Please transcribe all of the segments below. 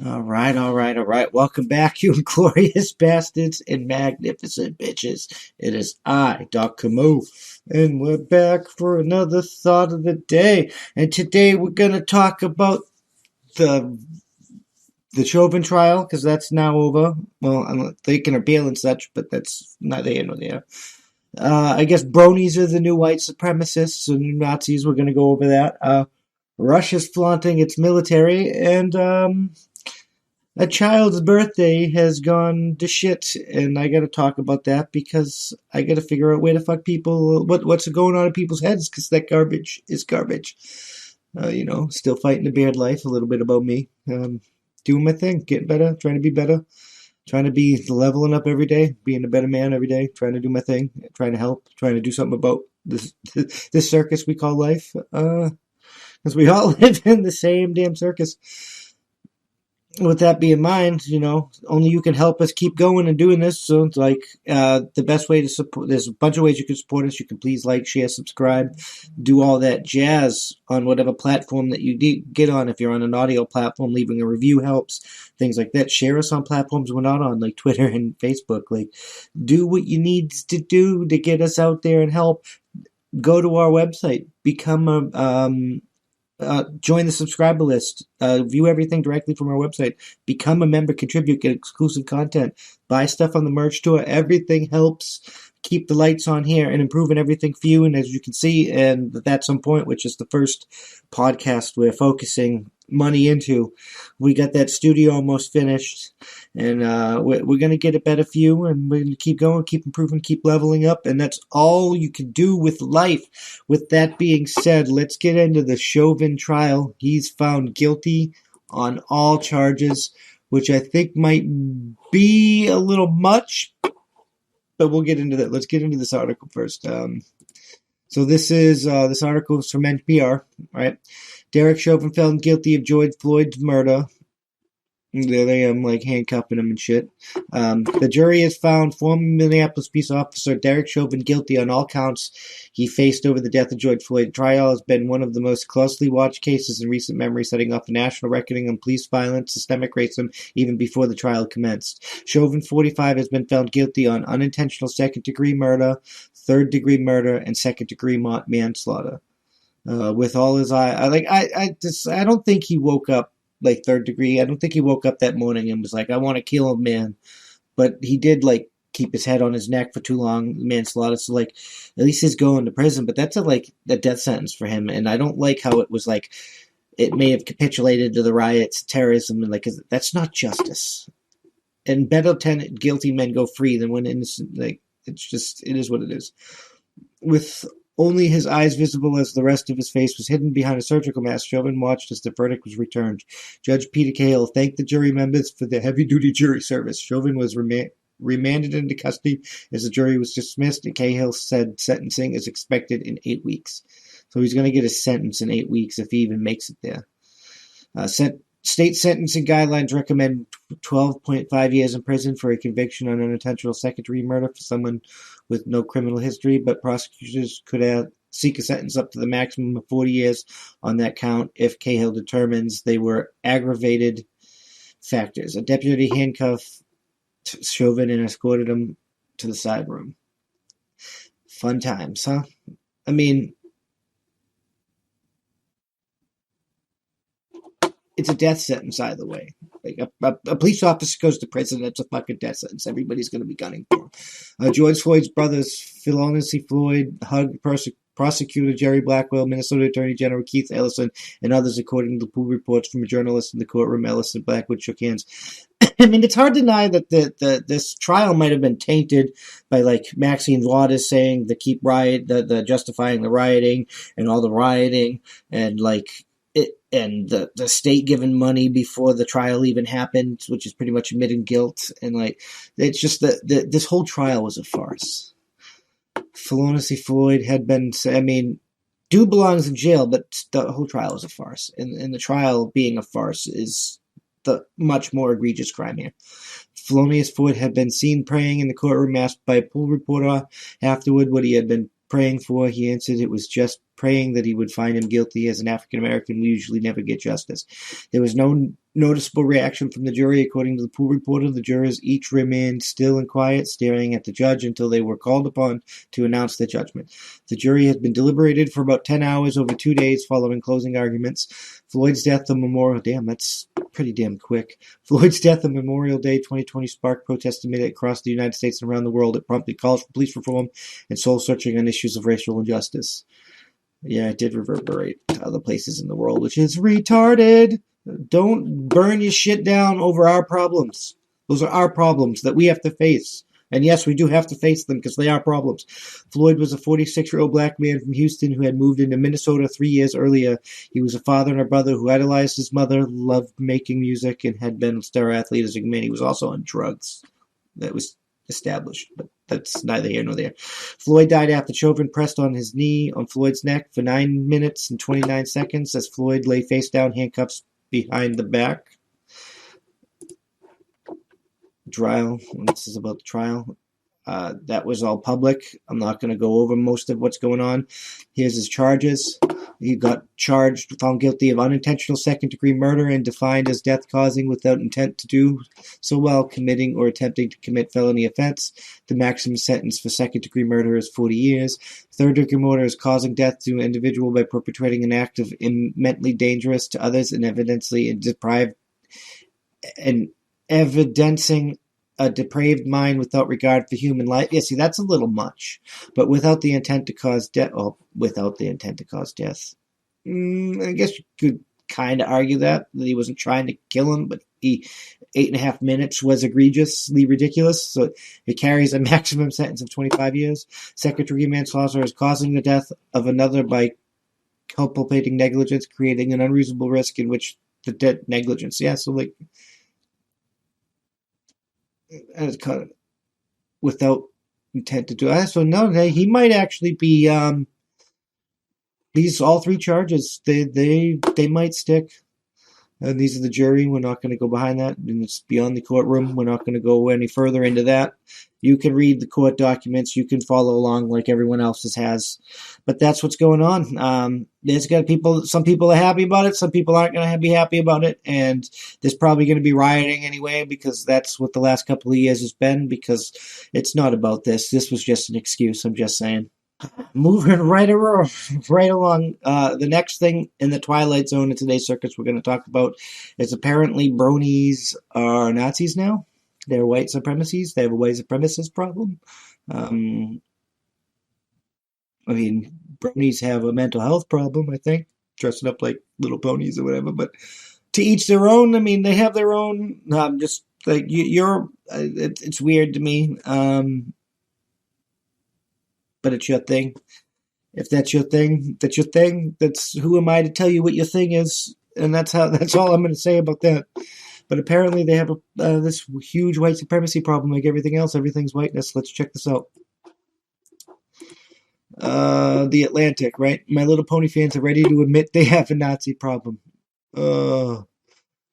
All right, all right, all right. Welcome back, you Inglorious Bastards and magnificent bitches. It is I, Doc Camus, and we're back for another thought of the day. And today we're going to talk about the the Chauvin trial, because that's now over. Well, I'm thinking of bail and such, but that's neither here nor there. I guess Bronies are the new white supremacists and new Nazis. We're going to go over that. Russia's flaunting its military, and a child's birthday has gone to shit, and I gotta talk about that because I gotta figure out where the fuck what's going on in people's heads, because that garbage is garbage. Still fighting the beard life, a little bit about me. Doing my thing, getting better, trying to be better, trying to be leveling up every day, being a better man every day, trying to do my thing, trying to help, trying to do something about this circus we call life, because we all live in the same damn circus. With that being in mind, only you can help us keep going and doing this. So it's like the best way to support. There's a bunch of ways you can support us. You can please like, share, subscribe, do all that jazz on whatever platform that you get on. If you're on an audio platform, leaving a review helps. Things like that. Share us on platforms we're not on, like Twitter and Facebook. Like, do what you need to do to get us out there and help. Go to our website, become join the subscriber list, view everything directly from our website, become a member, contribute, get exclusive content, buy stuff on the merch store. Everything helps keep the lights on here and improving everything for you. And as you can see, and that's some point, which is the first podcast we're focusing money into, we got that studio almost finished, and we're going to get it better for you, and we're going to keep going, keep improving, keep leveling up, and that's all you can do with life. With that being said, let's get into the Chauvin trial. He's found guilty on all charges, which I think might be a little much, but we'll get into that. Let's get into this article first. So this article is from NPR, right? Derek Chauvin found guilty of George Floyd's murder. There they am, like handcuffing him and shit. The jury has found former Minneapolis police officer Derek Chauvin guilty on all counts he faced over the death of George Floyd. The trial has been one of the most closely watched cases in recent memory, setting off a national reckoning on police violence, systemic racism, even before the trial commenced. Chauvin, 45, has been found guilty on unintentional second-degree murder, third-degree murder, and second-degree manslaughter. With all his I don't think he woke up like third degree. I don't think he woke up that morning and was like, I want to kill a man. But he did like keep his head on his neck for too long, manslaughter. So like, at least he's going to prison. But that's a death sentence for him. And I don't like how it was like, it may have capitulated to the riots, terrorism, and like, that's not justice. And better 10 guilty men go free than one innocent. Like, it is what it is. With only his eyes visible as the rest of his face was hidden behind a surgical mask, Chauvin watched as the verdict was returned. Judge Peter Cahill thanked the jury members for their heavy-duty jury service. Chauvin was remanded into custody as the jury was dismissed, and Cahill said sentencing is expected in 8 weeks. So he's going to get a sentence in 8 weeks if he even makes it there. State sentencing guidelines recommend 12.5 years in prison for a conviction on unintentional second-degree murder for someone with no criminal history, but prosecutors could seek a sentence up to the maximum of 40 years on that count if Cahill determines they were aggravated factors. A deputy handcuffed Chauvin and escorted him to the side room. Fun times, huh? I mean, it's a death sentence either way. Like a police officer goes to prison, it's a fucking death sentence. Everybody's going to be gunning for him. George Floyd's brothers, Philonise Floyd, hugged prosecutor Jerry Blackwell, Minnesota Attorney General Keith Ellison, and others, according to pool reports from a journalist in the courtroom. Ellison and Blackwood shook hands. I mean, it's hard to deny that this trial might have been tainted by like Maxine Waters saying the justifying the rioting and all the rioting and like. And the state giving money before the trial even happened, which is pretty much admitting guilt. And like, it's just this whole trial was a farce. Philonise Floyd had been, I mean, dude belongs in jail, but the whole trial was a farce. And the trial being a farce is the much more egregious crime here. Philonise Floyd had been seen praying in the courtroom, asked by a pool reporter afterward what he had been praying for? He answered it was just praying that he would find him guilty. As an African American, we usually never get justice. There was no noticeable reaction from the jury. According to the pool reporter, the jurors each remained still and quiet, staring at the judge until they were called upon to announce their judgment. The jury had been deliberated for about 10 hours over 2 days following closing arguments. Floyd's death on Memorial Day, that's pretty damn quick. Floyd's death on Memorial Day 2020 sparked protests made across the United States and around the world. It prompted calls for police reform and soul-searching on issues of racial injustice. Yeah, it did reverberate to other places in the world, which is retarded. Don't burn your shit down over our problems. Those are our problems that we have to face. And yes, we do have to face them because they are problems. Floyd was a 46-year-old black man from Houston who had moved into Minnesota 3 years earlier. He was a father and a brother who idolized his mother, loved making music, and had been a star athlete as a man. He was also on drugs. That was established, but that's neither here nor there. Floyd died after Chauvin pressed on his knee on Floyd's neck for 9 minutes and 29 seconds as Floyd lay face down, handcuffs behind the back. Trial. This is about the trial. That was all public. I'm not going to go over most of what's going on. Here's his charges. He got charged, found guilty of unintentional second-degree murder and defined as death causing without intent to do so while committing or attempting to commit felony offense. The maximum sentence for second-degree murder is 40 years. Third-degree murder is causing death to an individual by perpetrating an act of mentally dangerous to others and evidencing a depraved mind without regard for human life. Yeah, see, that's a little much. But without the intent to cause death. Oh, without the intent to cause death. I guess you could kind of argue that he wasn't trying to kill him, but 8.5 minutes was egregiously ridiculous. So it carries a maximum sentence of 25 years. Second-degree manslaughter is causing the death of another by culpating negligence, creating an unreasonable risk in which the death negligence. Yeah, so like. Without intent to do it. So no, he might actually be. These all three charges, they might stick. And these are the jury. We're not going to go behind that. And it's beyond the courtroom. We're not going to go any further into that. You can read the court documents. You can follow along like everyone else's has. But that's what's going on. There's got people. Some people are happy about it. Some people aren't going to be happy about it. And there's probably going to be rioting anyway because that's what the last couple of years has been. Because it's not about this. This was just an excuse. I'm just saying. Moving right along. The next thing in the Twilight Zone in today's circus we're going to talk about is apparently Bronies are Nazis now. They're white supremacies. They have a white supremacist problem. Bronies have a mental health problem, I think, dressing up like little ponies or whatever. But to each their own. They have their own. Just like it's weird to me. But it's your thing. If that's your thing, that's your thing. That's who am I to tell you what your thing is? And that's all I'm going to say about that. But apparently they have this huge white supremacy problem like everything else. Everything's whiteness. Let's check this out. The Atlantic, right? My Little Pony fans are ready to admit they have a Nazi problem. My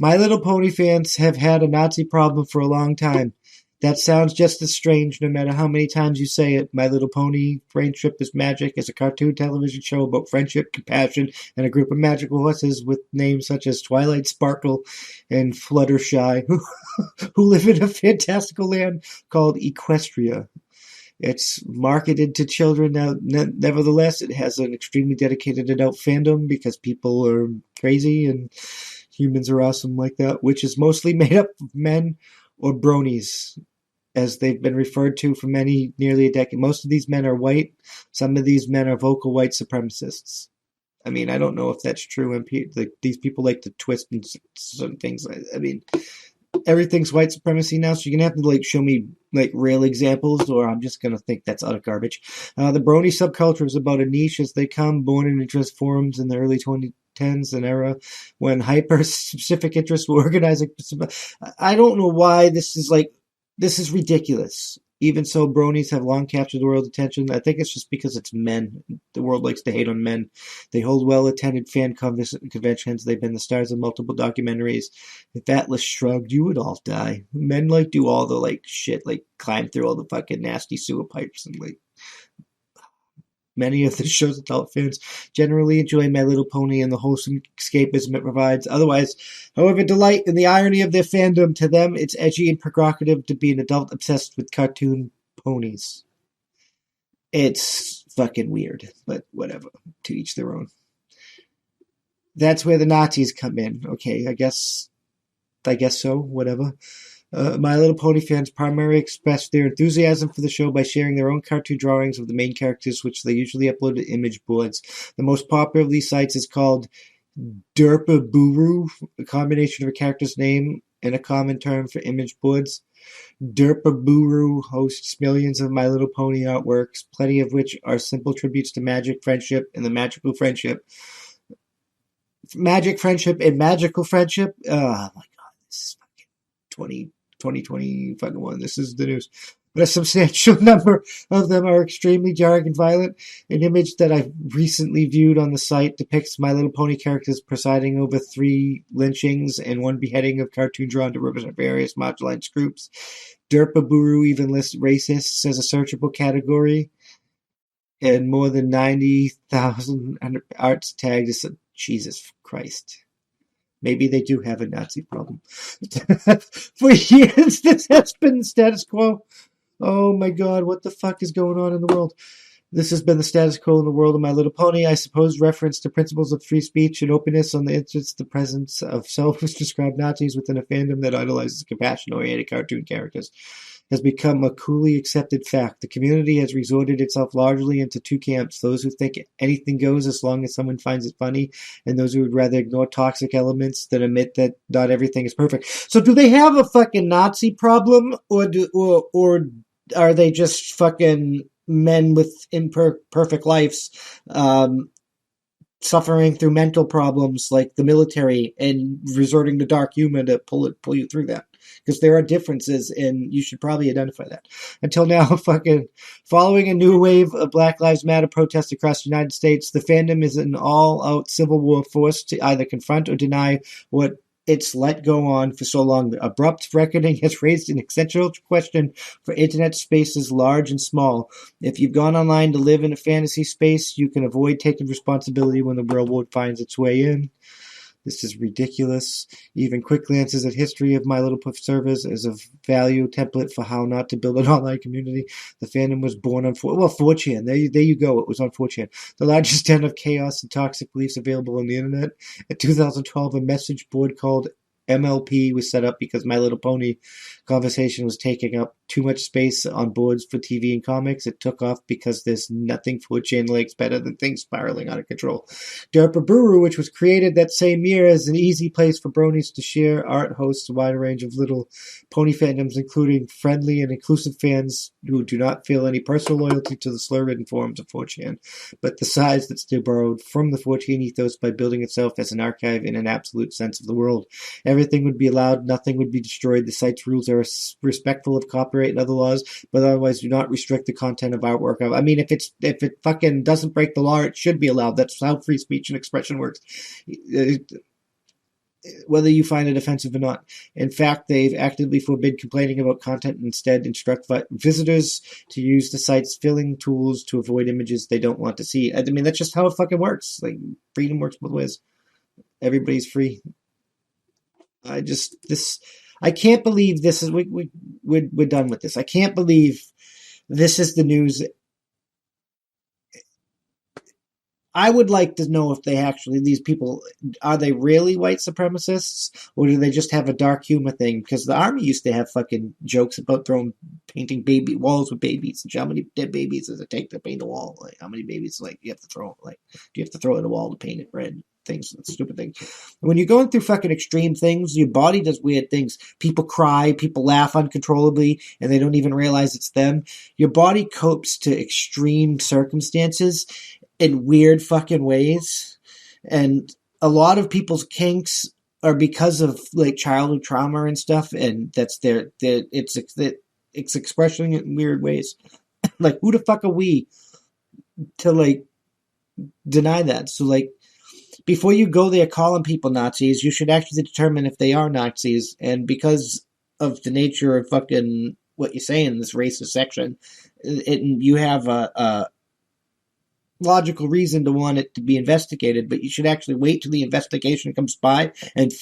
Little Pony fans have had a Nazi problem for a long time. That sounds just as strange no matter how many times you say it. My Little Pony, Friendship is Magic is a cartoon television show about friendship, compassion, and a group of magical horses with names such as Twilight Sparkle and Fluttershy, who live in a fantastical land called Equestria. It's marketed to children now. Nevertheless, it has an extremely dedicated adult fandom because people are crazy and humans are awesome like that, which is mostly made up of men or Bronies, as they've been referred to for nearly a decade. Most of these men are white. Some of these men are vocal white supremacists. I don't know if that's true. These people like to twist and some things. Everything's white supremacy now, so you're going to have to show me real examples, or I'm just going to think that's utter garbage. The Bronie subculture is about a niche as they come, born in interest forums in the early 2010s, an era when hyper-specific interests were organizing. I don't know why this is ridiculous. Even so, Bronies have long captured the world's attention. I think it's just because it's men. The world likes to hate on men. They hold well-attended fan conventions. They've been the stars of multiple documentaries. If Atlas shrugged, you would all die. Men do all the shit, climb through all the fucking nasty sewer pipes and Many of the show's adult fans generally enjoy My Little Pony and the wholesome escapism it provides. Otherwise, however, delight in the irony of their fandom. To them, it's edgy and provocative to be an adult obsessed with cartoon ponies. It's fucking weird, but whatever. To each their own. That's where the Nazis come in. Okay, I guess so. Whatever. My Little Pony fans primarily express their enthusiasm for the show by sharing their own cartoon drawings of the main characters, which they usually upload to image boards. The most popular of these sites is called Derpaburu, a combination of a character's name and a common term for image boards. Derpaburu hosts millions of My Little Pony artworks, plenty of which are simple tributes to magic, friendship, and the magical friendship. Magic, friendship, and magical friendship. Oh my god, this is fucking 2020 fucking one. This is the news. But a substantial number of them are extremely jarring and violent. An image that I recently viewed on the site depicts My Little Pony characters presiding over 3 lynchings and 1 beheading of cartoon drawn to represent various marginalized groups. Derpaburu even lists racists as a searchable category, and more than 90,000 arts tagged as Jesus Christ. Maybe they do have a Nazi problem. For years, this has been the status quo. Oh my god, what the fuck is going on in the world? This has been the status quo in the world of My Little Pony. I suppose reference to principles of free speech and openness on the internet, the presence of self-described Nazis within a fandom that idolizes compassion-oriented cartoon characters has become a coolly accepted fact. The community has resorted itself largely into 2 camps: those who think anything goes as long as someone finds it funny, and those who would rather ignore toxic elements that admit that not everything is perfect. So do they have a fucking Nazi problem, or are they just fucking men with imperfect lives, suffering through mental problems like the military and resorting to dark humor to pull you through that? Because there are differences, and you should probably identify that. Until now, fucking following a new wave of Black Lives Matter protests across the United States, the fandom is an all-out civil war force to either confront or deny what it's let go on for so long. The abrupt reckoning has raised an essential question for internet spaces large and small. If you've gone online to live in a fantasy space, you can avoid taking responsibility when the real world finds its way in. This is ridiculous. Even quick glances at history of My Little Puff servers as a value template for how not to build an online community. The fandom was born on 4chan. There you go. It was on 4chan. The largest den of chaos and toxic beliefs available on the internet. In 2012, a message board called MLP was set up because My Little Pony conversation was taking up too much space on boards for TV and comics. It took off because there's nothing 4chan likes better than things spiraling out of control. Derpaburu, which was created that same year as an easy place for Bronies to share art, hosts a wide range of Little Pony fandoms, including friendly and inclusive fans who do not feel any personal loyalty to the slur-ridden forums of 4chan, but the size that still borrowed from the 4chan ethos by building itself as an archive in an absolute sense of the world. Everything would be allowed, nothing would be destroyed. The site's rules are respectful of copyright and other laws, but otherwise do not restrict the content of artwork. I mean, if it fucking doesn't break the law, it should be allowed. That's how free speech and expression works, whether you find it offensive or not. In fact, they've actively forbid complaining about content and instead instruct visitors to use the site's filling tools to avoid images they don't want to see. I mean, that's just how it fucking works. Like, freedom works both ways. Everybody's free. I can't believe this is we're done with this. I can't believe this is the news. I would like to know if they actually, these people, are they really white supremacists, or do they just have a dark humor thing? Because the army used to have fucking jokes about painting baby walls with babies, and how many dead babies does it take to paint a wall? Like, how many babies you have to throw? Like, do you have to throw at a wall to paint it red? Things, stupid things. When you're going through fucking extreme things, your body does weird things. People cry, people laugh uncontrollably, and they don't even realize it's them. Your body copes to extreme circumstances in weird fucking ways. And a lot of people's kinks are because of like childhood trauma and stuff, and that's it's expressing it in weird ways. Like, who the fuck are we to like deny that? So like, before you go there calling people Nazis, you should actually determine if they are Nazis. And because of the nature of fucking what you say in this racist section, you have logical reason to want it to be investigated, but you should actually wait till the investigation comes by and